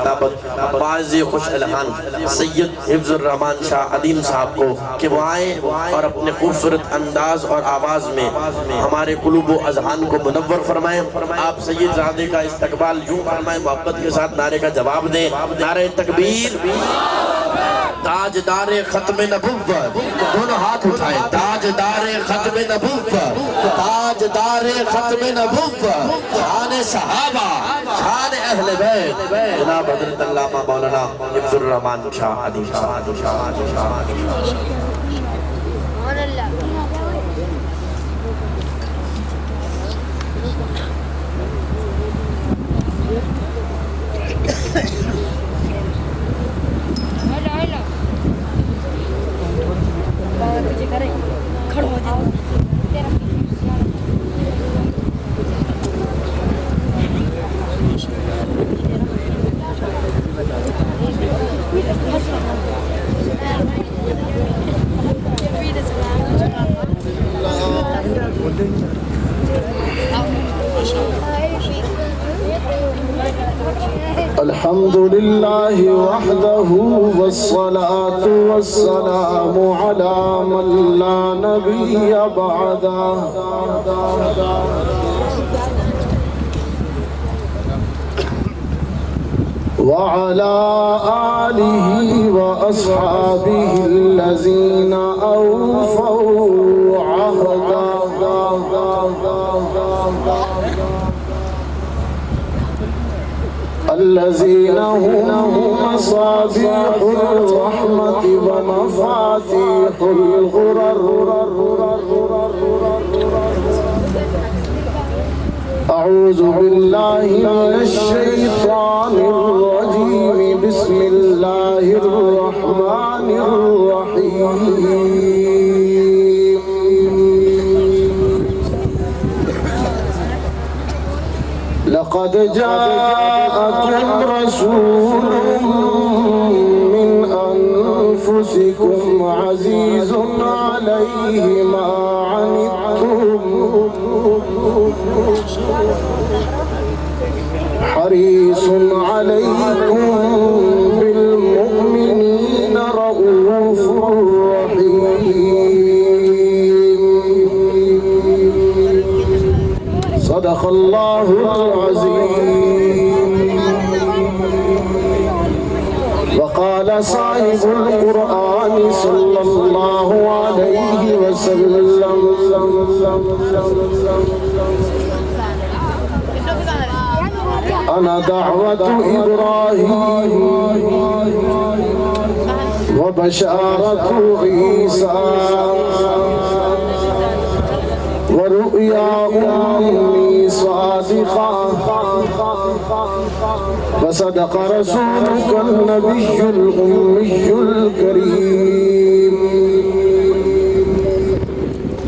باعث خوش الہان سید حفظ الرحمن شاہ عدیم صاحب کو کہ وہ آئیں اور اپنے خوبصورت انداز اور آواز میں ہمارے قلوب و اذہان کو منور فرمائیں. آپ سید زادے کا استقبال یوں فرمائیں، محبت کے ساتھ نعرے کا جواب دیں. نعرہ تکبیر. تاجدار ختم نبوت، دونوں ہاتھ اٹھائیں. تاجدار ختم نبوت، تاجدار ختم نبوت، شان صحابہ، شان اہل بیت جناب حضرت علامہ مولانا حفظ الرحمن شاہ عدیم صاحب. الحمد لله وحده والصلاة والسلام على من لا نبي بعده وعلى آله وأصحابه الذين أوفوا عهدا الذين هم مصابيح الرحمة ومفاتيح الغرر. أعوذ بالله من الشيطان الرجيم. بسم الله الرحمن الرحيم. لقد جاءكم رسول من أنفسكم عزيز عليه ما عنتم حريص عليكم بالمؤمنين رؤوف رحيم. صدق الله العظيم. وقال صاحب القرآن صلى الله عليه وسلم أنا دعوة إبراهيم وبشارة عيسى ورؤيا أمي صادقة وصدق رسولك النبي الأمي الكريم.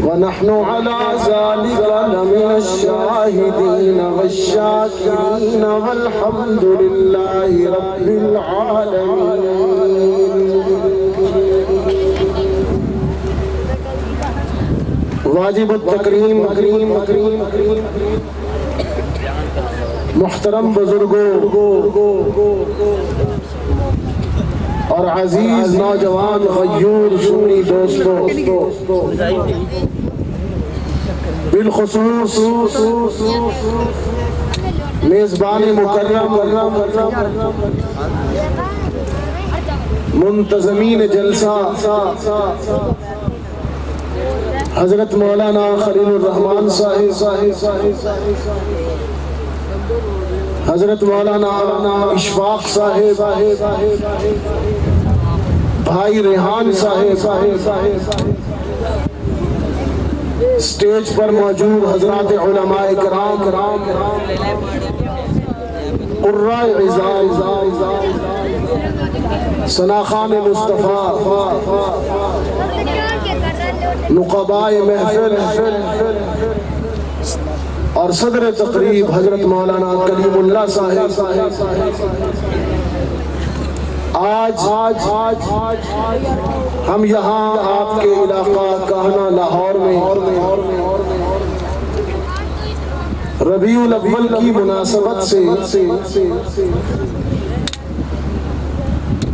ونحن على ذلك لمن الشاهدين والشاكرين والحمد لله رب العالمين. واجب التکریم محترم بزرگوں اور عزیز نوجوان غیور سنی دوستوں، بالخصوص میزبان مکرم منتظمین جلسہ حضرت مولانا خلیل الرحمن صاحب، حضرت مولانا اشفاق صاحب، بھائی ریحان صاحب، سٹیج پر موجود حضرات علماء کرام، قراء عزام، ثناخان مصطفیٰ، نقباء محفل اور صدر تقریب حضرت مولانا کلیم اللہ صاحب، آج ہم یہاں آپ کے علاقہ کہنا لاہور میں ربیع الاول کی مناسبت سے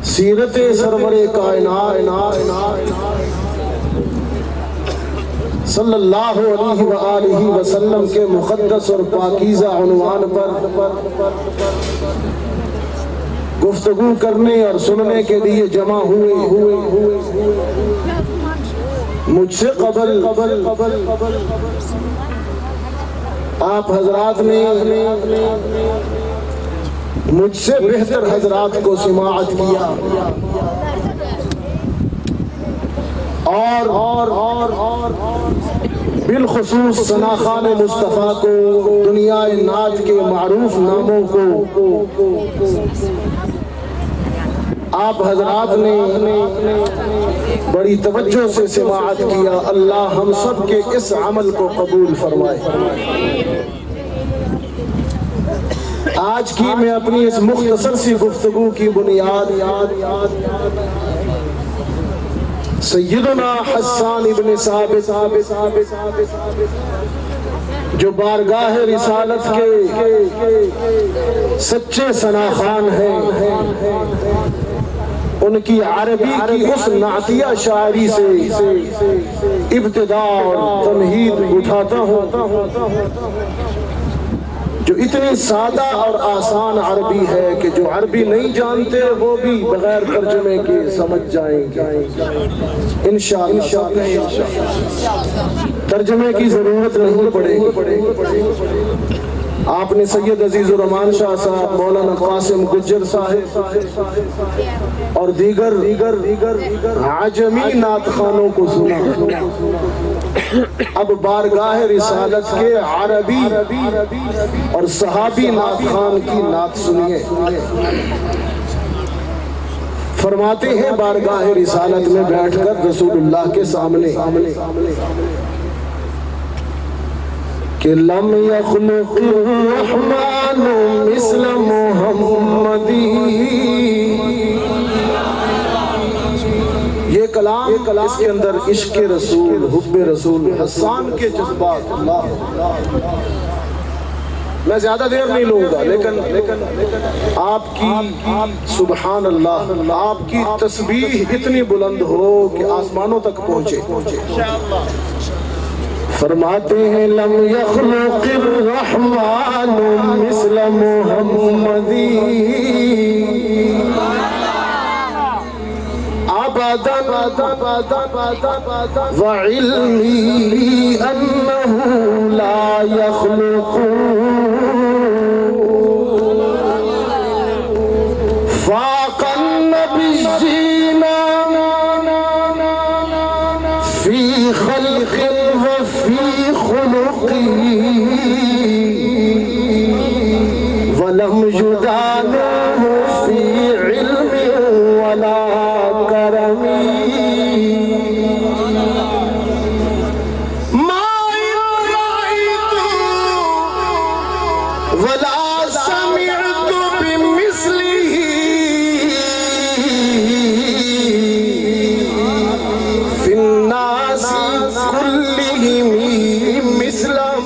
سیرت سرور کائنات صلی اللہ علیہ وآلہ وسلم کے مقدس اور پاکیزہ عنوان پر گفتگو کرنے اور سننے کے لیے جمع ہوئے مجھ سے قبل آپ حضرات نے مجھ سے بہتر حضرات کو سماعت کیا اور بالخصوص ثنا خان مصطفیٰ کو دنیا نعت کے معروف ناموں کو آپ حضرات نے بڑی توجہ سے سماعت کیا۔ اللہ ہم سب کے اس عمل کو قبول فرمائے۔ آج کی میں اپنی اس مختصر سی گفتگو کی بنیاد سیدنا حسان ابن ثابت جو بارگاہ رسالت کے سچے ثنا خان ہیں، ان کی عربی کی اس نعتیہ شاعری سے ابتدا اور تمہید اٹھاتا ہوں جو اتنی سادہ اور آسان عربی ہے کہ جو عربی نہیں جانتے وہ بھی بغیر ترجمے کے سمجھ جائیں گے انشاءاللہ۔ ترجمے کی ضرورت نہیں پڑے گی۔ آپ نے سید عزیز الرحمان شاہ صاحب، مولانا قاسم گجر صاحب اور دیگر عجمی نعت خانوں کو سنا۔ اب بارگاہ رسالت کے عربی اور صحابی نعت خان کی نعت سنیے۔ فرماتے ہیں بارگاہ رسالت میں بیٹھ کر رسول اللہ کے سامنے کہ لم یخلق الرحمن مثل محمدی۔ یہ کلام اس کے اندر عشق رسول، حب رسول، حسان کے جذبات، میں زیادہ دیر نہیں لوں گا لیکن آپ کی سبحان اللہ، آپ کی تسبیح اتنی بلند ہو کہ آسمانوں تک پہنچے۔ فرماتے ہیں لم یخلق الرحمن مثل محمدی وعلمی انہ لا یخلق فاق النبیین فی خلق وفی خلقی ولم یدانہ فی علم ولا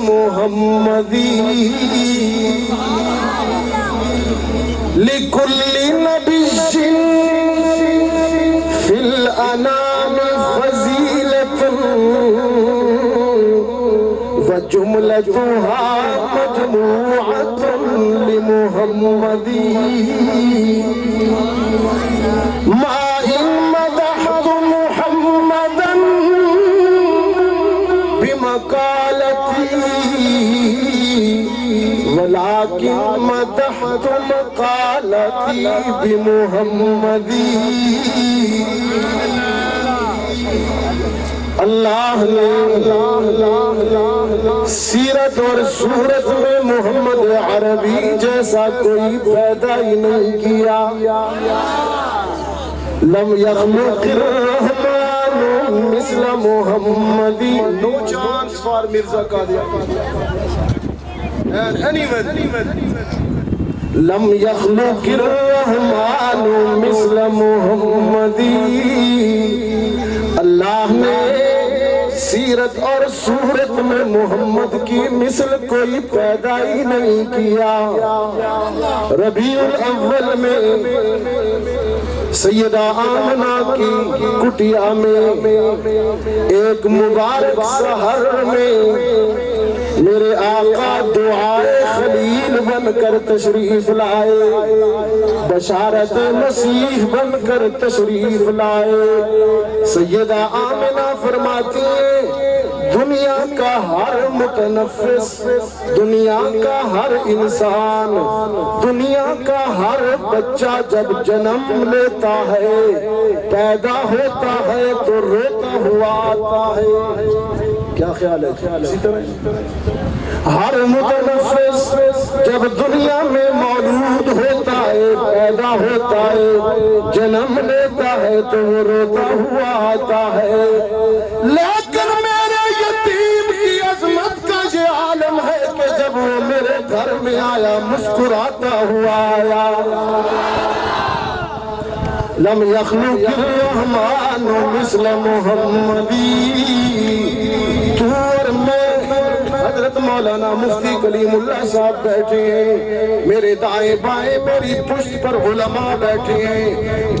محمدی لکل نبی فی الانام فضیلت وجملتها مجموعۃ لمحمدی ما ان مدحت محمدا بمقالتی ولكن مدحت مقالتي بمحمدی۔ اللہ نے سیرت اور صورت میں محمد عربی جیسا کوئی پیدا ہی نہیں کیا۔ لم یخلق الرحمن مثل محمدی۔ No chance for Mirza Qadian and anyone. لم یخلق الرحمن مثل محمدی۔ اللہ نے سیرت اور صورت میں محمد کی مثل کوئی پیدا ہی نہیں کیا۔ ربیع الاول میں سیدہ آمنہ کی کٹیا میں ایک مبارک سحر میں میرے آقا دعائے خلیل بن کر تشریف لائے، بشارت مسیح بن کر تشریف لائے۔ سیدہ آمنہ فرماتی ہیں دنیا کا ہر متنفس، دنیا کا ہر انسان، دنیا کا ہر بچہ جب جنم لیتا ہے، پیدا ہوتا ہے تو روتا ہوا آتا ہے۔ کیا خیال ہے؟ اسی طرح ہر متنفس جب دنیا میں موجود ہوتا ہے، پیدا ہوتا ہے، جنم لیتا ہے تو وہ روتا ہوا آتا ہے۔ لیکن میرے یتیم کی عظمت کا یہ عالم ہے کہ جب وہ میرے گھر میں آیا مسکراتا ہوا آیا۔ لم يخلق الرحمن مثل محمدی۔ تو اور میں، حضرت مولانا مفتی کلیم اللہ صاحب بیٹھے ہیں، میرے دائیں بائیں میری پشت پر علماء بیٹھے ہیں،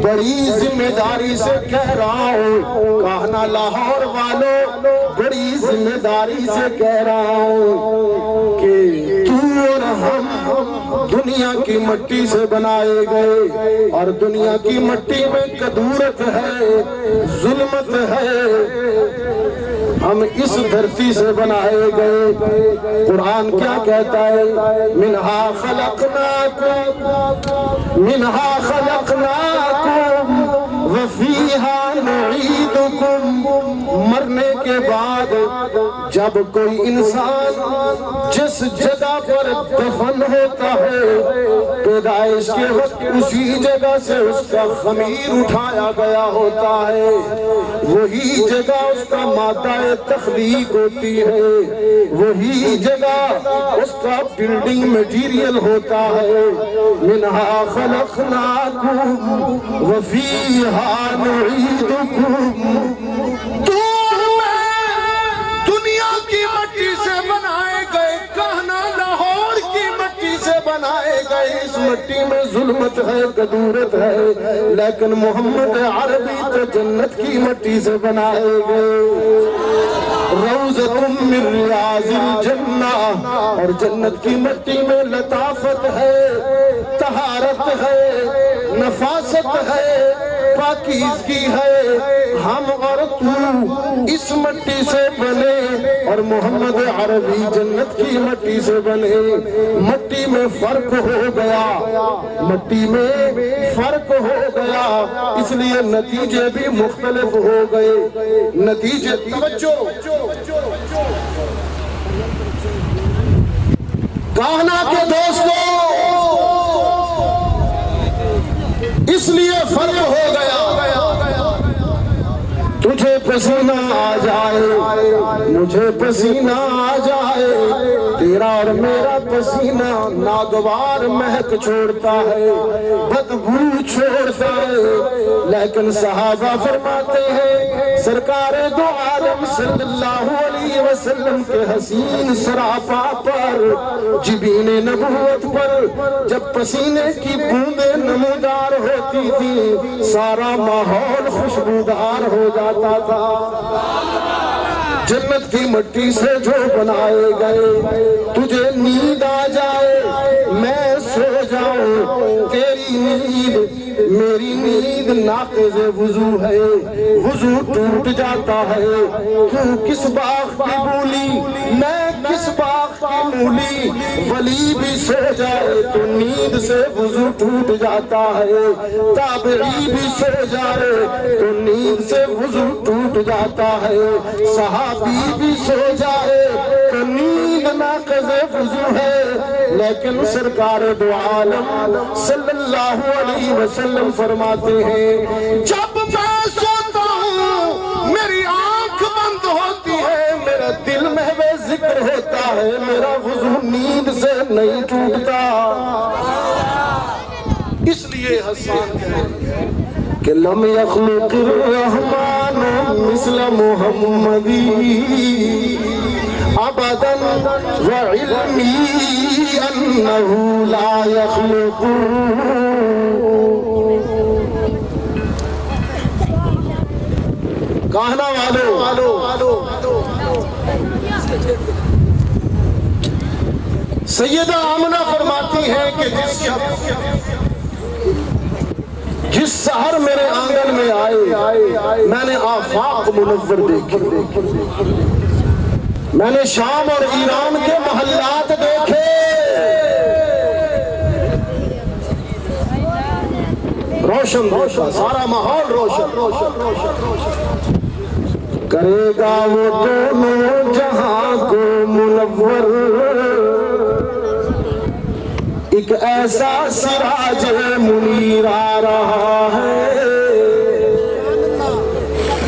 بڑی ذمہ داری سے کہہ رہا ہوں، کہنا لاہور والوں بڑی ذمہ داری سے کہہ رہا ہوں کہ تو اور ہم دنیا کی مٹی سے بنائے گئے، اور دنیا کی مٹی میں کدورت ہے، ظلمت ہے، ہم اس دھرتی سے بنائے گئے۔ قرآن کیا کہتا ہے؟ منہا خلقناکم وفیہا نعیدکم۔ مرنے کے بعد جب کوئی انسان جس جگہ پر دفن ہوتا ہے، پیدائش کے وقت اسی جگہ سے اس کا خمیر اٹھایا گیا ہوتا ہے، وہی جگہ اس کا مادہ تخلیق ہوتی ہے، وہی جگہ اس کا بلڈنگ میٹیریل ہوتا ہے۔ منہا خلقناکم وفیہا نعیدکم۔ تو دنیا کی مٹی سے بنائے گئے، کہنا لاہور کی مٹی سے بنائے گئے، اس مٹی میں ظلمت ہے، کدورت ہے، لیکن محمد عربی تو جنت کی مٹی سے بنائے گئے۔ روضۃ من ریاض الجنہ، اور جنت کی مٹی میں لطافت ہے، طہارت ہے، نفاست ہے، پاکیزگی ہے۔ ہم اور تو اس مٹی سے بنے اور محمد عربی جنت کی مٹی سے بنے۔ مٹی میں فرق ہو گیا، مٹی میں فرق ہو گیا، اس لیے نتیجے بھی مختلف ہو گئے۔ نتیجے توجہ، کہنا کہ دوستو اس لیے فرق ہو گیا۔ تجھے پسینہ آ جائے، مجھے پسینہ آ جائے، تیرا اور میرا پسینہ ناگوار مہک چھوڑتا ہے، بدبو چھوڑتا ہے، لیکن صحابہ فرماتے ہیں سرکار دو عالم صلی اللہ علیہ وسلم کے حسین سراپا پر، جبین نبوت پر جب پسینے کی بوندیں نمودار ہوتی تھی، سارا ماحول خوشبودار ہو جاتا تھا۔ جنت کی مٹی سے جو بنائے گئے، تجھے نیند آ جائے، میں سو جاؤں، تیری نیند میری نیند ناقض وضو ہے، وضو ٹوٹ جاتا ہے۔ تو کس باغ کی بولی، میں کس باغ کی مولی، ولی بھی سو جائے تو نیند سے وضو ٹوٹ جاتا ہے، تابعی بھی سو جائے تو نیند سے وضو ٹوٹ جاتا ہے، صحابی بھی سو جائے تو نیند ناقض وضو ہے۔ لیکن سرکار دو عالم صلی اللہ علیہ وسلم فرماتے ہیں جب میں سوتا ہوں میری آنکھ بند ہوتی ہے، میرا دل محو ذکر ہوتا ہے، میرا وضو نیند سے نہیں ٹوٹتا۔ اس لیے حسان کہے کہ لم یخلق الرحمن مثل محمدی ابدا وعلمی انہ لا یخلق۔ کہنا والو سیدہ آمنہ فرماتی ہے کہ جس سحر میرے آنگن میں آئے میں نے آفاق منور دیکھے، میں نے شام اور ایران کے محلات دیکھے، روشن روشن سارا ماحول روشن کرے گا وہ دونوں جہاں کو منور، ایک ایسا سراج منیر آ رہا ہے،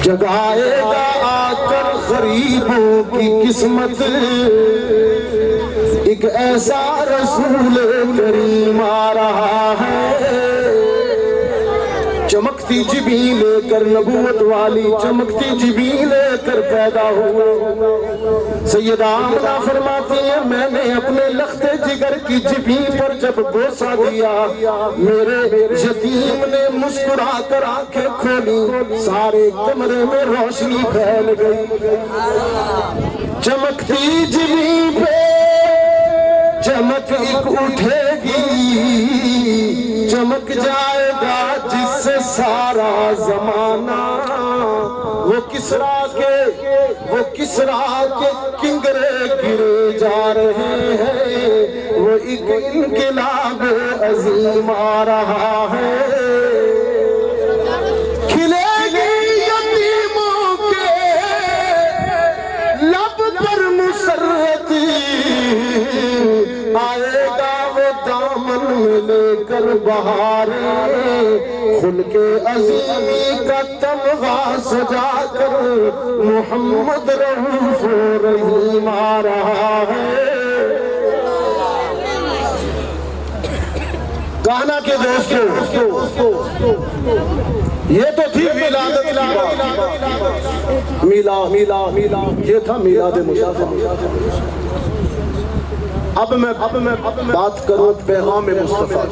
جگائے گا آ کر غریبوں کی قسمت، ایک ایسا رسول کریم آ رہا ہے، چمکتی جبین لے کر نبوت والی چمکتی جبین لے کر پیدا ہوئے۔ سیدہ آمنہ فرماتی ہے میں نے اپنے لخت جگر کی جبین پر جب بوسہ دیا، میرے یتیم نے مسکرا کر آنکھیں کھولی، سارے کمرے میں روشنی پھیل گئی۔ چمکتی جبین پہ چمک ایک اٹھے گی، چمک جائے گا جس سے سارا زمانہ، وہ کسرا کے کنگرے گرے جا رہے ہیں، وہ ایک انقلاب عظیم آ رہا ہے، کھلے گی یتیموں کے لب پر مسرتی، آئے گا وہ دامن میں لے کر بہاریں، خلق عظیمی کا تمغہ سجا کر محمد رؤوف رحیم آ رہا ہے۔ کہنا کہ دوستو یہ تو تھی ولادت کی بات، یہ تھا میلاد مصطفیٰ۔ اب میں بات کروں پیغام مصطفیٰ۔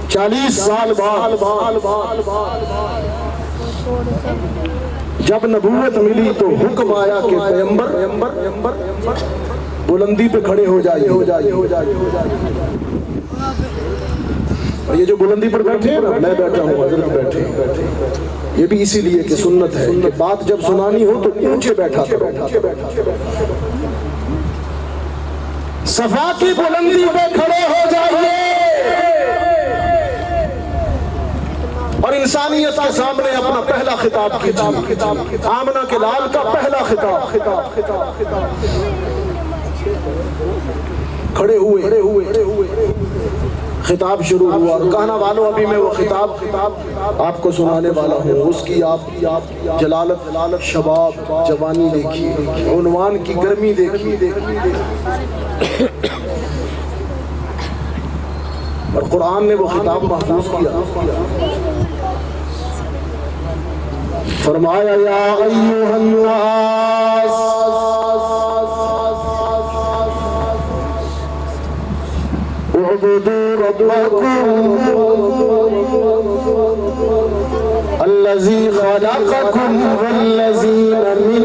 40 سال بعد جب نبوت ملی تو حکم آیا کہ پیغمبر بلندی پہ کھڑے ہو جائیے۔ یہ جو بلندی پر بیٹھے ہیں نا، میں بیٹھا ہوں، حضرت بیٹھے ہیں، یہ بھی اسی لیے کہ سنت ہے کہ بات جب سنانی ہو تو اونچے بیٹھا کرو۔ صفا کی بلندی پہ کھڑے ہو جائیے اور انسانیت کے سامنے اپنا پہلا خطاب کیجیے، آمنہ کے لال کا پہلا خطاب۔ کھڑے ہوئے، خطاب شروع ہوا، اور کہنا والوں ابھی میں وہ خطاب آپ کو سنانے والا ہوں، اس کی آپ جلالت شباب جوانی دیکھیے، عنوان کی گرمی دیکھیے، اور قرآن نے وہ خطاب محفوظ کیا۔ فرمایا یا ایھا الناس اعبدوا ربکم الذی خلقکم والذین من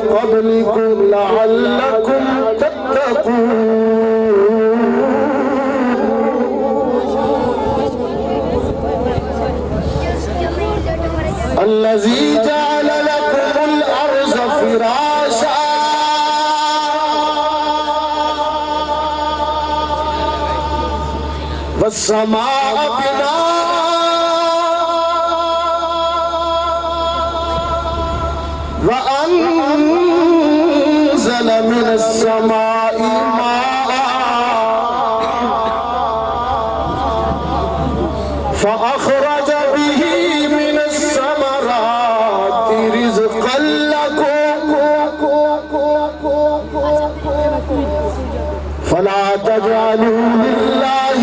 قبلکم لعلکم تتقون الذي جعل لكم الأرض فراشا والسماء بناء وأنزل من السماء ماء فأخرج به من الثمرات رزقا لكم فلا تجعلوا لله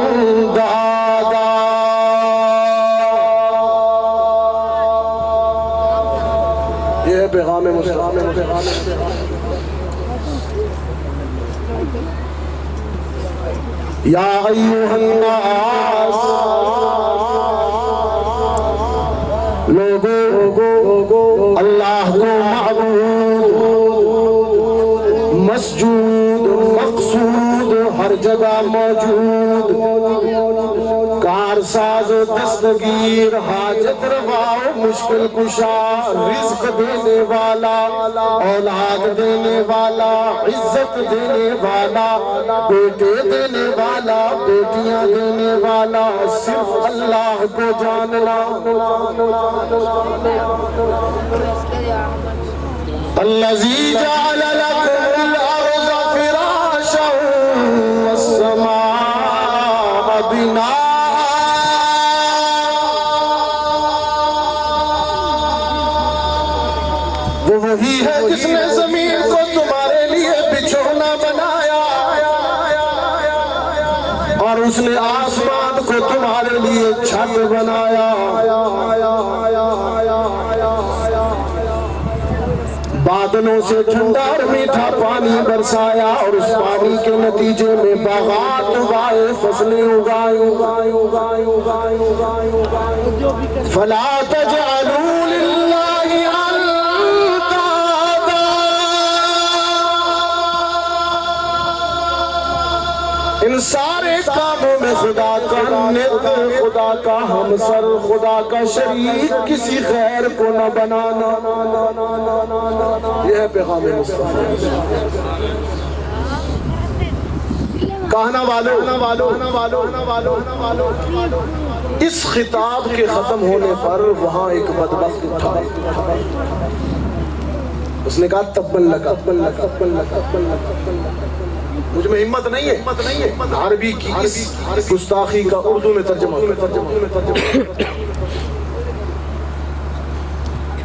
اندادا یہ ہے پیغام مصطفیٰ۔ یا ایوہ الناس لوگو اللہ کو معبود مسجود مقصود ہر جگہ موجود کارساز دستگیر حاجت روا مشکل کشا رزق دینے والا اولاد دینے والا عزت دینے والا بیٹے دینے والا بیٹیاں دینے والا صرف اللہ کو جاننا الذی جعل لکم الارض فراشا والسماء بناء وہ وہی ہے جس نے زمین کو تمہارے لیے بچھونا بنایا اور اس نے آسمان کو تمہارے لیے چھت بنایا بادلوں سے ٹھنڈا اور میٹھا پانی برسایا اور اس پانی کے نتیجے میں باغات اگائے فصلیں اگائیں فلا تجعلوا للہ اندادا ان سارے کاموں میں خدا کا ند خدا کا ہمسر خدا کا شریک کسی غیر کو نہ بنانا یہ ہے پیغام مصطفیٰ کہنا والو اس خطاب کے ختم ہونے پر وہاں ایک بدبخت اٹھا اس نے کہا تبن لگا مجھ میں ہمت نہیں ہے عربی کی اس گستاخی کا اردو میں ترجمہ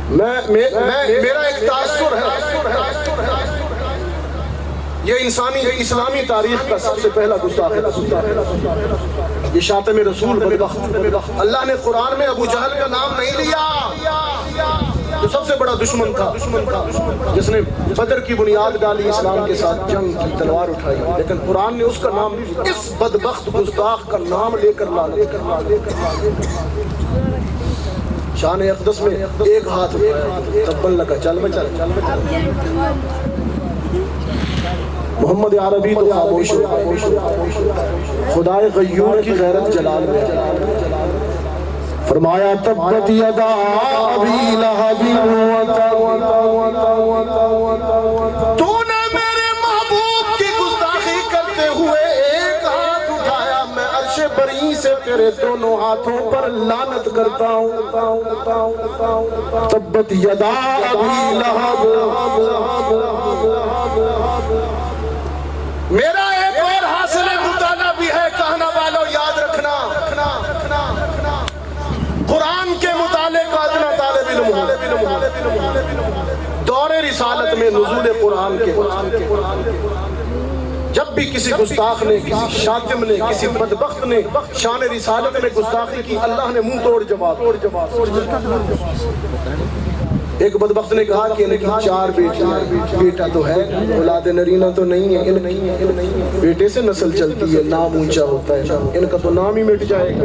میرا ایک تاثر ہے یہ اسلامی تاریخ کا سب سے پہلا گستاخ ہے یہ شاتم رسول بدبخت اللہ نے قرآن میں ابو جہل کا نام نہیں لیا جو سب سے بڑا دشمن تھا جس نے بدر کی بنیاد ڈالی اسلام کے ساتھ جنگ کی تلوار اٹھائی لیکن قرآن نے اس کا نام اس بدبخت گستاخ کا نام لے کر لعنت شان اقدس میں ایک ہاتھ تبن لگا چل محمد عربی تو خاموش خدائے غیور کی غیرت جلال میں فرمایا تبت یدا ابی لہب تو نے میرے محبوب کی گستاخی کرتے ہوئے ایک ہاتھ اٹھایا میں عرش بری سے تیرے دونوں ہاتھوں پر لعنت کرتا ہوں تبت یدا ابی لہب میرا ایک اور حاصل مطالعہ بھی ہے کہنا والوں یاد رکھنا قرآن کے مطالعے کا ادنا طالب علم دور رسالت میں نزول قرآن کے جب بھی کسی گستاخ نے کسی شاتم نے کسی بدبخت نے شان رسالت میں گستاخی کی اللہ نے منہ توڑ جواب ایک بدبخت نے کہا کہ ان کی 4 بیٹیاں بیٹا تو ہے اولاد نرینہ تو نہیں ہے ان بیٹے سے نسل چلتی ہے نام اونچا ہوتا ہے ان کا تو نام ہی مٹ جائے گا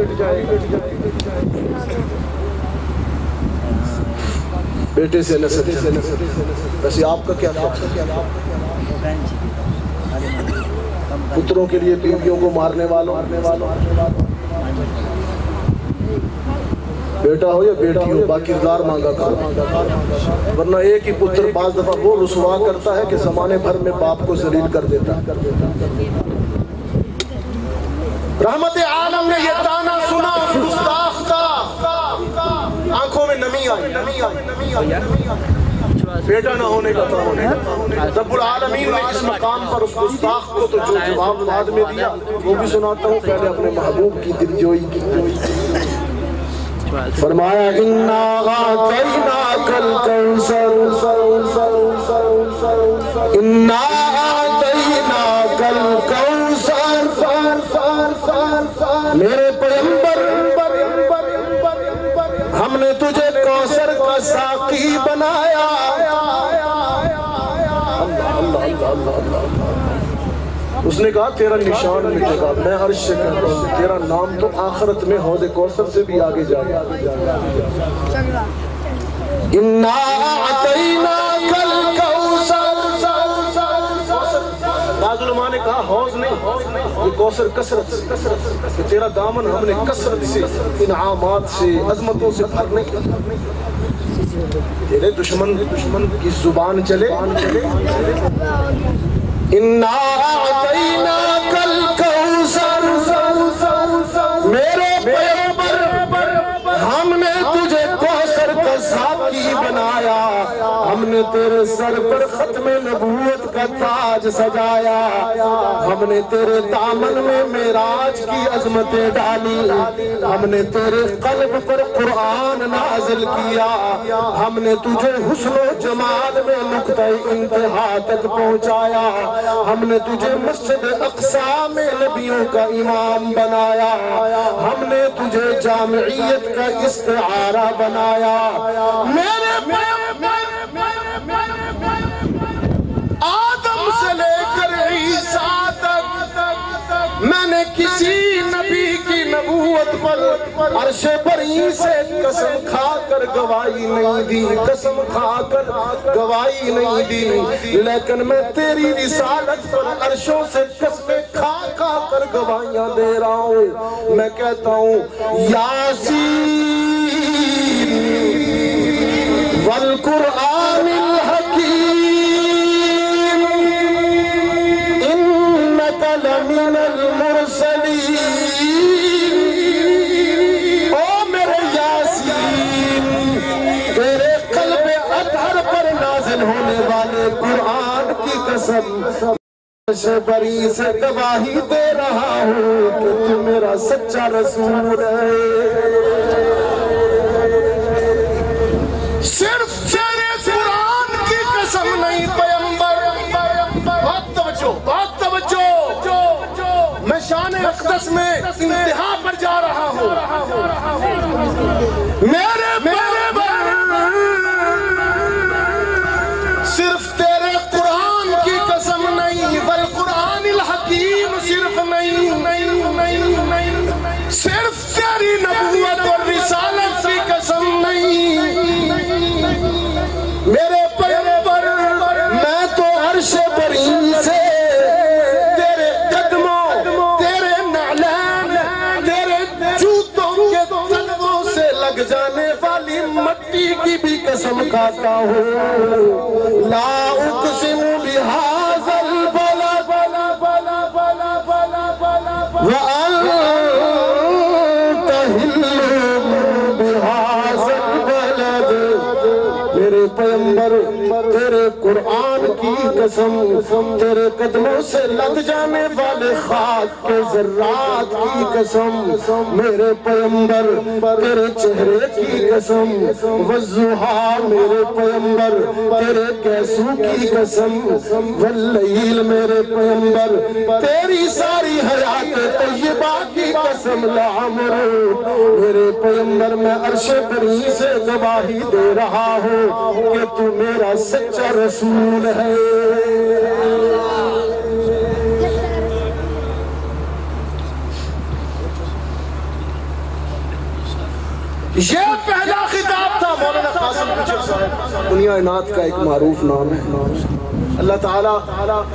بیٹے سے نسل ویسے آپ کا کیا پتروں کے لیے بیویوں کو مارنے والوں بیٹا ہو یا بیٹی ہو باقی دار مانگا کرو ورنہ ایک ہی پتر بعض دفعہ وہ رسوا کرتا ہے کہ زمانے بھر میں باپ کو ذلیل کر دیتا ہے رحمت عالم نے یہ تانا سنا گستاخ کا آنکھوں میں نمی آئی بیٹا نہ ہونے کا رب العالمین نے اس مقام پر اس گستاخ کو تو جو جواب بعد میں دیا وہ بھی سناتا ہوں پہلے اپنے محبوب کی دلجوئی کی فرمایا اِنَّا آتَيْنَاكَ الْكَوْثَرَ اِنَّا آتَيْنَاكَ الْكَوْثَرَ میرے پیغمبر ہم نے تجھے کوثر کا ساقی بنایا اس نے کہا تیرا نشان مٹے گا، میں عرش سے کہتا ہوں تیرا نام تو آخرت میں حوض کوثر سے بھی آگے جائے گا۔ اِنَّا أَعْطَيْنَاكَ الْكَوْثَرَ۔ بعض علماء نے کہا حوض نہیں، یہ کوثر کثرت سے، کہ تیرا دامن ہم نے کثرت سے، انعامات سے، عظمتوں سے بھرنے کا۔ تیرے دشمن کی زبان چلے، اِنَّا أَعْطَيْنَاكَ الْكَوْثَرَ، میرے پیغمبر ہم نے تجھے کوثر کا ساقی بنایا، ہم نے تیرے سر پر ختم نبوت کا تاج سجایا، ہم نے تیرے دامن میں معراج کی عظمتیں ڈالی، ہم نے تیرے قلب پر قرآن نازل کیا، ہم نے تجھے حسن و جمال میں نقطہ انتہا تک پہنچایا، ہم نے تجھے مسجد اقصی میں نبیوں کا امام بنایا، ہم نے تجھے جامعیت کا استعارہ بنایا۔ میرے آدم سے لے کر عیسیٰ تک میں نے کسی نبی کی نبوت پر عرش بری سے قسم کھا کر گواہی نہیں دی، قسم کھا کر گواہی نہیں دی، لیکن میں تیری رسالت پر عرشوں سے قسمیں کھا کھا کر گواہیاں دے رہا ہوں۔ میں کہتا ہوں یاسین والقرآن الحکیم انک لمن المرسلین۔ او میرے یاسین، تیرے قلب اطہر پر نازل ہونے والے قرآن کی قسم عرش بری سے گواہی دے رہا ہوں کہ تو میرا سچا رسول ہے۔ صرف تیرے قرآن کی قسم نہیں پیغمبر، بہت توجہ، میں شان اقدس میں انتہا پر جا رہا ہوں۔ میرے پیغمبر صرف تیرے قرآن کی قسم نہیں، والقرآن الحکیم صرف نہیں، صرف تیری نبوت اور رسالت کی قسم نہیں۔ میرے پیغمبر میں تو عرش بری سے تیرے قدموں، تیرے نعلین، تیرے جوتوں کے تلووں سے لگ جانے والی مٹی کی بھی قسم کھاتا ہوں۔ لا اقسم بہذا البلد وانت حل بہذا البلد۔ میرے پیغمبر تیرے قرآن کی قسم، تیرے قدموں سے لگ جانے والے خاک کے ذرات کی قسم، میرے پیغمبر تیرے چہرے کی قسم، والضحیٰ میرے پیغمبر تیرے کیسو کی قسم، واللیل میرے پیغمبر تیری ساری حیات طیبہ کی قسم، لعمرو میرے پیغمبر میں عرش بری سے گواہی دے رہا ہوں کہ تو میرا سچا رسول ہے۔ یہ پہلا خطاب تھا مولانا قاسم گجر صاحب، دنیا نعت کا ایک معروف نام ہے۔ اللہ تعالیٰ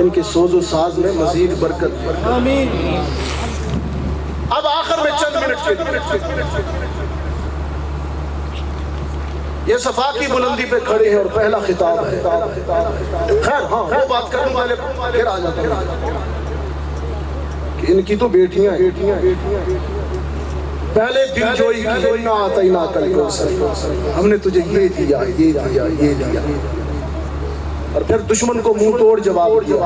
ان کے سوز و ساز میں مزید برکت۔ آمین۔ اب آخر میں چند منٹ کے لیے یہ صفا کی بلندی پہ کھڑے ہیں اور پہلا خطاب ہے۔ خیر ہاں وہ بات کروں پہلے پھر آ جاتا ہوں کہ ان کی تو بیٹیاں ہیں۔ پہلے دل جوئی کی اِنَّا أَعْطَيْنَاكَ الْكَوْثَرَ، ہم نے تجھے یہ دیا، یہ دیا، یہ دیا، اور پھر دشمن کو منہ توڑ جواب دیا،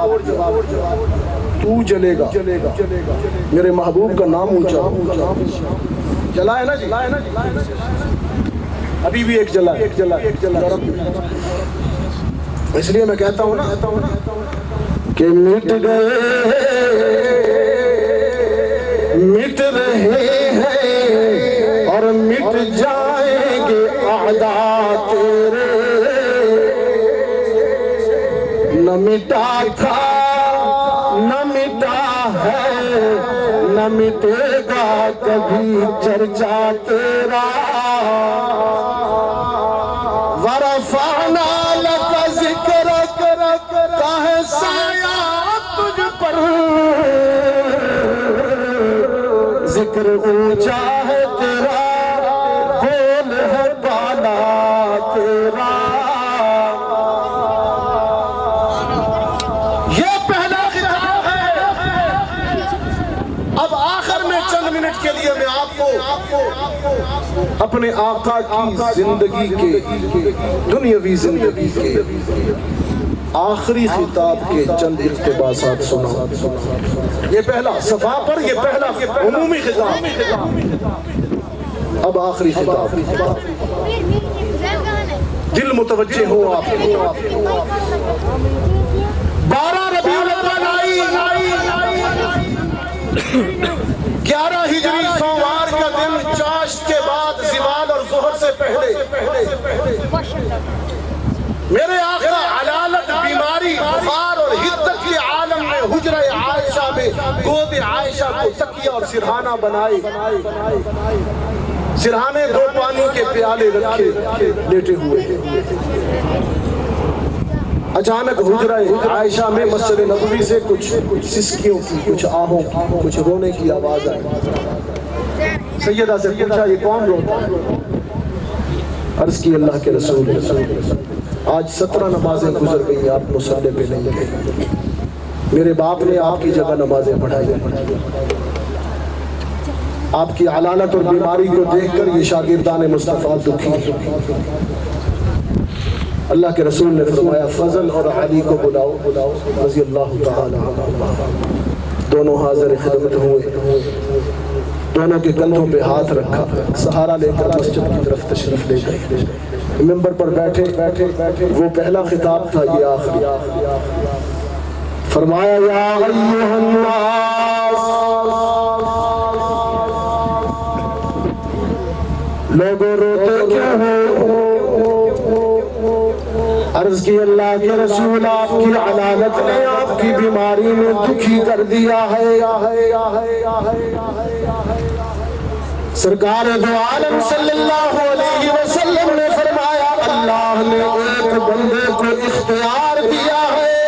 تو جلے گا۔ میرے محبوب کا نام اونچا جلا ہے نا جی، ابھی بھی ایک جلا ہے، اس لیے میں کہتا ہوں نا کہ مٹ گئے، مٹ رہے ہیں اور مٹ جائیں گے اعداء تیرے، نہ مٹا تھا نہ مٹ میٹا ہے نہ مٹے گا کبھی چرچا تیرا ورفعنا لک ذکرک کا ہے سایہ تجھ پر ذکر اونچا ہے تیرا بول ہے بالا تیرا یہ پہلا خطاب ہے اب آخر میں چند منٹ کے لیے میں آپ کو اپنے آقا کی زندگی کے دنیاوی زندگی کے آخری خطاب کے چند اقتباسات سنا یہ پہلا صفحہ پر یہ پہلا عمومی خطاب اب آخری خطاب دل متوجہ ہو آپ 12 ربیع الاول آئی 11 ہجری سوموار کا دن چاشت کے بعد زوال اور ظہر سے پہلے میرے آقا علالت بیماری بخار اور حدت کے عالم میں حجرہ عائشہ میں گود عائشہ کو تکیہ اور سرہانہ بنائے سرہانے 2 پانی کے پیالے رکھے لیٹے ہوئے اچانک حجرہ عائشہ میں مسجد نبوی سے کچھ سسکیوں کی کچھ آہوں کی کچھ رونے کی آواز آئی سیدہ سے پوچھا یہ کون روتا ہے عرض کی اللہ کے رسول آج 17 نمازیں گزر گئی آپ مصلی پہ نہیں گئے میرے باپ نے آپ کی جگہ نمازیں پڑھائی آپ کی علالت اور بیماری کو دیکھ کر یہ شاگردان مصطفیٰ دکھی اللہ کے رسول نے فرمایا فضل اور علی کو بلاؤ رضی اللہ تعالی دونوں حاضر خدمت ہوئے دونوں کے کندھوں پہ ہاتھ رکھا سہارا لے کر مسجد کی طرف تشریف لے گئے ممبر پر بیٹھے وہ پہلا خطاب تھا یہ آخری فرمایا یا ایھا الناس لوگوں روتے کیوں ہو عرض کی اللہ کے رسول آپ کی علالت نے آپ کی بیماری میں دکھی کر دیا ہے سرکار دو عالم صلی اللہ علیہ وسلم نے فرمایا اللہ نے ایک بندے کو اختیار دیا ہے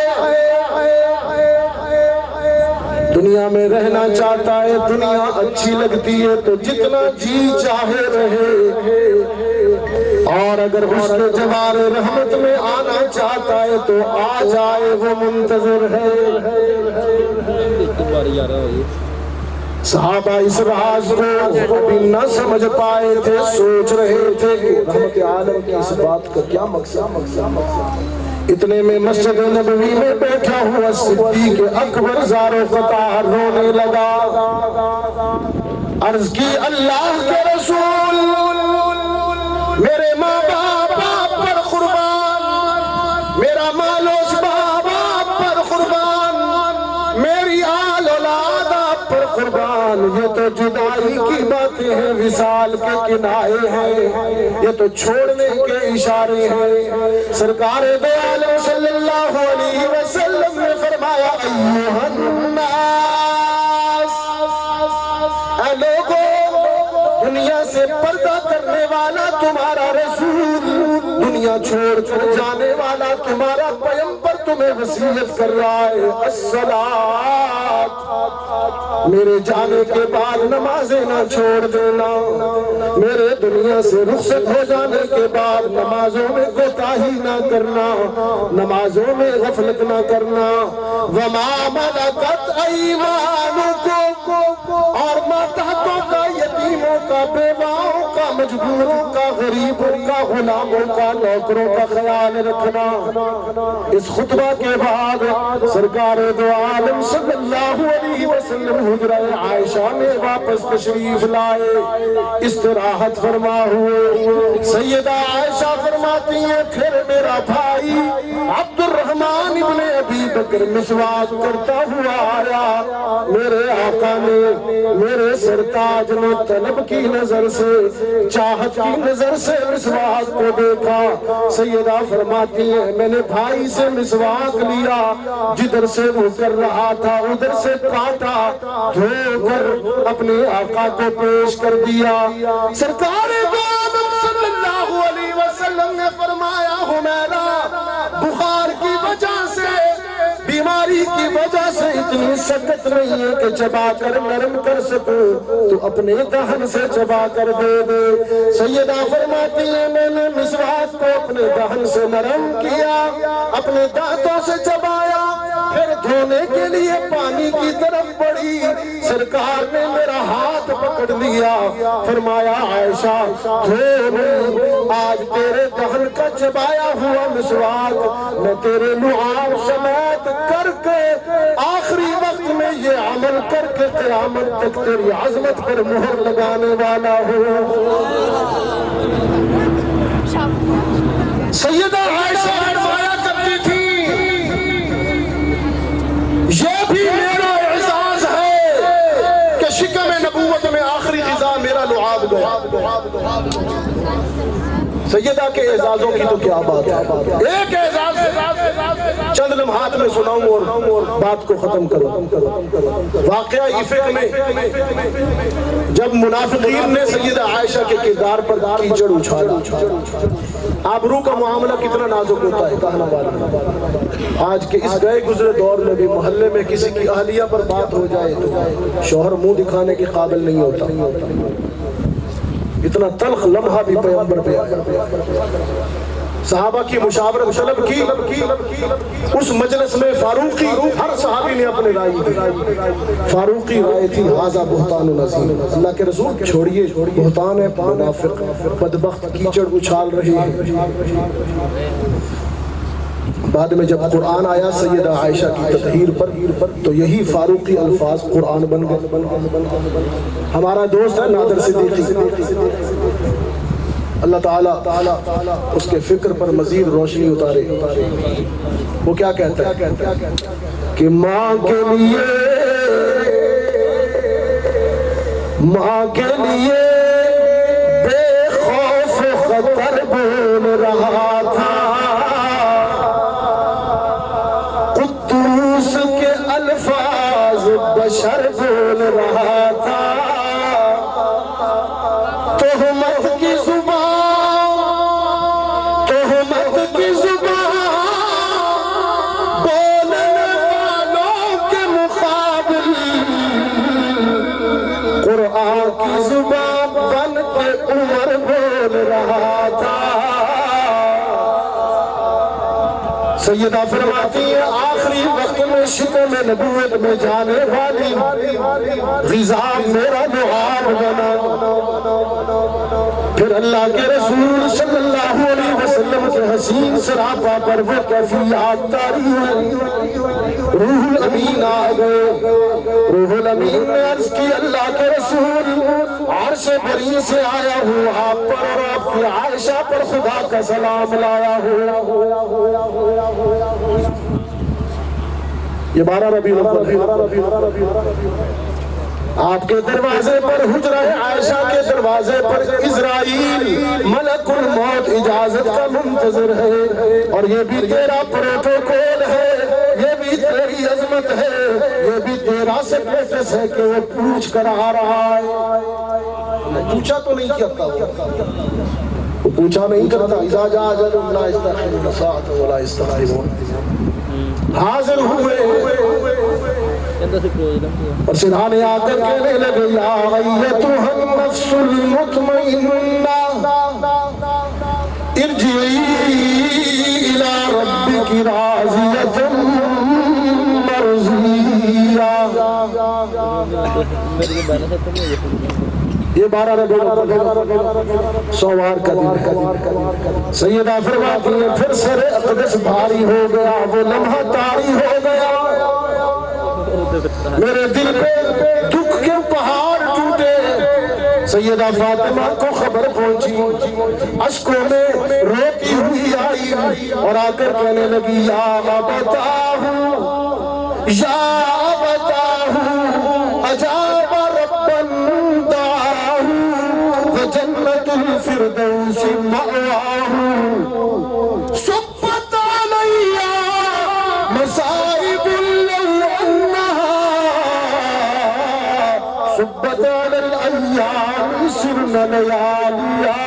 دنیا میں رہنا چاہتا ہے دنیا اچھی لگتی ہے تو جتنا جی چاہے رہے اور اگر اس کے جوار رحمت میں آنا چاہتا ہے تو آ جائے وہ منتظر ہے صحابہ اس راز کو ابھی نہ سمجھ پائے تھے سوچ رہے تھے رحمت عالم کی اس بات کا کیا مقصد اتنے میں مسجد نبوی میں بیٹھا ہوا صدیق اکبر زار و قطار رونے لگا عرض کی اللہ کے رسول میرے ماں باپ پر قربان میرا مال و اسباب پر قربان میری آل اولاد پر قربان یہ تو جدائی کی باتیں ہیں وصال کے کنائے ہیں یہ تو چھوڑنے کے اشارے ہیں سرکار دو عالم صلی اللہ علیہ وسلم نے فرمایا ایھا الناس اے لوگوں دنیا سے پردہ کرنے والا تمہارا رسول دنیا چھوڑ کر جانے والا تمہارا پیغمبر تمہیں وصیت کر رہا ہے الصلاۃ میرے جانے کے بعد نمازیں نہ چھوڑ دینا میرے دنیا سے رخصت ہو جانے کے بعد نمازوں میں کوتاہی نہ کرنا نمازوں میں غفلت نہ کرنا وما ملکت ایمانکم اور ماتحتوں کا یتیموں کا بیواؤں کا مجبوروں کا غریبوں کا غلاموں کا نوکروں کا خیال رکھنا اس خطبہ کے بعد سرکار دو عالم صلی اللہ علیہ وسلم حجرہ عائشہ میں واپس تشریف لائے استراحت فرما ہوئے سیدہ عائشہ فرماتی ہیں پھر میرا بھائی عبد الرحمن ابن ابی بکر مسواک کرتا ہوا آیا میرے آقا نے میرے سرتاج نے طلب کی نظر سے، چاہت کی نظر سے مسواک کو دیکھا۔ سیدہ فرماتی ہیں میں نے بھائی سے مسواک لیا، جدھر سے وہ کر رہا تھا ادھر سے کاٹا، دھو کر اپنے آقا کو پیش کر دیا۔ سرکار دو عالم صلی اللہ علیہ وسلم نے فرمایا حمیرہ بخار کی وجہ سے، بیماری کی وجہ سے اتنی سخت نہیں ہے کہ چبا کر نرم کر سکوں، تو اپنے دہن سے چبا کر دے دے۔ سیدہ فرماتی ہیں میں نے مسواک کو اپنے دہن سے نرم کیا، اپنے دانتوں سے چبایا، پھر دھونے کے لیے پانی کی طرف بڑھی، سرکار نے میرا ہاتھ پکڑ لیا، فرمایا عائشہ دھو، آج تیرے دہن کا چبایا ہوا مسواک میں تیرے لعاب سمیت کر کے آخری وقت میں یہ عمل کر کے قیامت تک تیری عظمت پر مہر لگانے والا ہوں۔ سیدہ عائشہ فرمایا کرتی تھی یہ بھی میرا اعزاز ہے کہ شکم نبوت میں آخری غذا میرا لعاب گیا۔ سیدہ کے اعزازوں کی تو کیا بات ہے، ایک اعزاز چند لمحات میں سناؤں اور بات کو ختم کروں۔ واقعہ عفق میں جب منافقین نے سیدہ عائشہ کے کردار پر کیچڑ اچھالا، آبرو کا معاملہ کتنا نازک ہوتا ہے کہنا والا۔ آج کے اس گئے گزرے دور میں بھی محلے میں کسی کی اہلیہ پر بات ہو جائے تو شوہر منہ دکھانے کے قابل نہیں ہوتا۔ اتنا تلخ لمحہ بھی پیغمبر پہ آیا۔ صحابہ کی مشاورت طلب کی، اس مجلس میں فاروقی، ہر صحابی نے اپنے رائے دی، فاروقی رائے تھی ھذا بہتان عظیم، اللہ کے رسول چھوڑیے بہتان ہے، منافق بدبخت کیچڑ اچھال رہے ہیں۔ بعد میں جب قرآن آیا سیدہ عائشہ کی تطہیر پر تو یہی فاروقی الفاظ قرآن بن گئے۔ ہمارا دوست ہے نادر صدیقی، اللہ تعالیٰ اس کے فکر پر مزید روشنی اتارے۔ وہ کیا کہتا ہے کہ ماں کے لیے بے خوف خطر بول رہا تھا، قدوس کے الفاظ بشر بول رہا تھا، تہمت کی زبان بولنے والوں کے مقابل قرآن کی زبان بن کے عمر بول رہا تھا۔ سیدہ فرماتی ہے آخری وقت میں شکم نبوت میں جانے والی غذا میرا لعاب بنا۔ پھر اللہ کے رسول صلی اللہ علیہ وسلم کے حسین سراپا پر وہ کیفیات طاری ہوئی، روح الامین آ گئے۔ روح الامین نے عرض کی اللہ کے رسول عرش بری سے آیا ہوں آپ پر اور آپ کی عائشہ پر خدا کا سلام لایا ہوں۔ یہ 12 ربیع الاول آپ کے دروازے پر حجرہ عائشہ کے دروازے پر اسرائیل ملک الموت اجازت کا منتظر ہے، اور یہ بھی تیرا پروٹوکول ہے، یہ بھی تیری عظمت ہے، یہ بھی تیرا سٹیٹس ہے کہ وہ پوچھ کر آ رہا ہے۔ پوچھا تو نہیں کرتا، وہ پوچھا نہیں کرتا۔ اذا جاء اجلهم لا يستأخرون ساعة ولا يستقدمون۔ حاضر ہوئے اور سدھانے آ کر کہنے لگے یا ایتھا النفس المطمئنہ ارجعی الی ربک راضیۃ مرضیہ۔ یہ 12 ربیع الاول سوار کا دن ہے۔ سیدہ فرماتی ہیں پھر سر اقدس بھاری ہو گیا، وہ لمحہ طاری ہو گیا، میرے دل پہ دکھ کے پہاڑ ٹوٹے۔ سیدہ فاطمہ کو خبر پہنچی، اشکوں میں روتی ہوئی آئی اور آ کر کہنے لگی یا ابتاہ یا ابتاہ عجاب الفردوس مأواه صبت علي مصائب لو أنها صبت على الأيام سرنا لياليا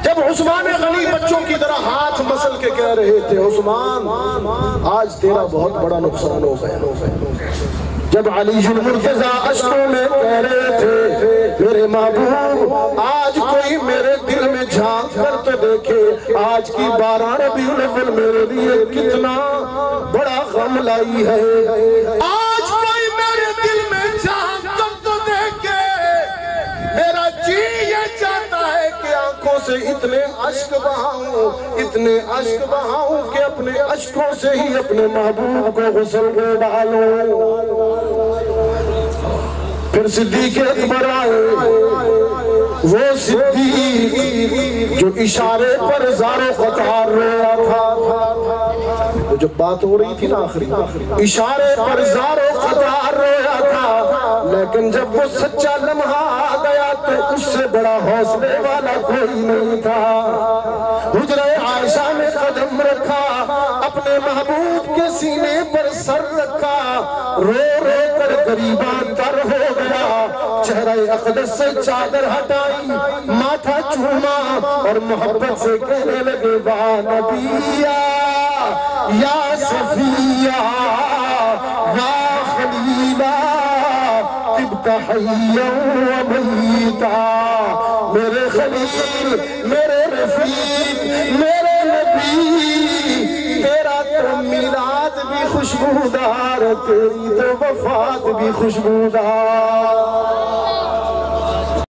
جب عثمان غنی بچوں کی طرح ہاتھ مسل کے کہہ رہے تھے عثمان آج تیرا بہت بڑا نقصان ہو گیا، جب علی المرتضیٰ اشکوں میں کہہ رہے تھے میرے محبوب آج کوئی میرے دل میں جھانک کر تو دیکھے آج کی 12 ربیع الاول میرے لیے کتنا بڑا غم لائی ہے، آج کوئی میرے دل میں جھانک کر تو دیکھے میرا جی یہ چاہتا ہے کہ آنکھوں سے اتنے اشک بہاؤں کہ اپنے اشکوں سے ہی اپنے محبوب کو غسل میں ڈالوں۔ پھر صدیق اکبر آئے، وہ صدیق جو اشارے پر زار و قطار رویا تھا، جو بات ہو رہی تھی نا آخری اشارے پر زار و قطار رویا تھا، لیکن جب وہ سچا لمحہ آ گیا تو اس سے بڑا حوصلے والا کوئی نہیں تھا۔ حجرہ عائشہ میں قدم رکھا، اپنے محبوب کے سینے پر سر رکھا، رو رو کر غریباں تر ہو گیا، چہرہ اقدس سے چادر ہٹائی، ماتھا چوما اور محبت سے کہنے لگے وا نبیہ یا صفیہ یا خلیلہ طبت حیّا و میتا، میرے خلیل میرے رفیق میرے نبی تیرا تو میلاد بھی خوشبودار، تیری تو وفات بھی خوشبودار۔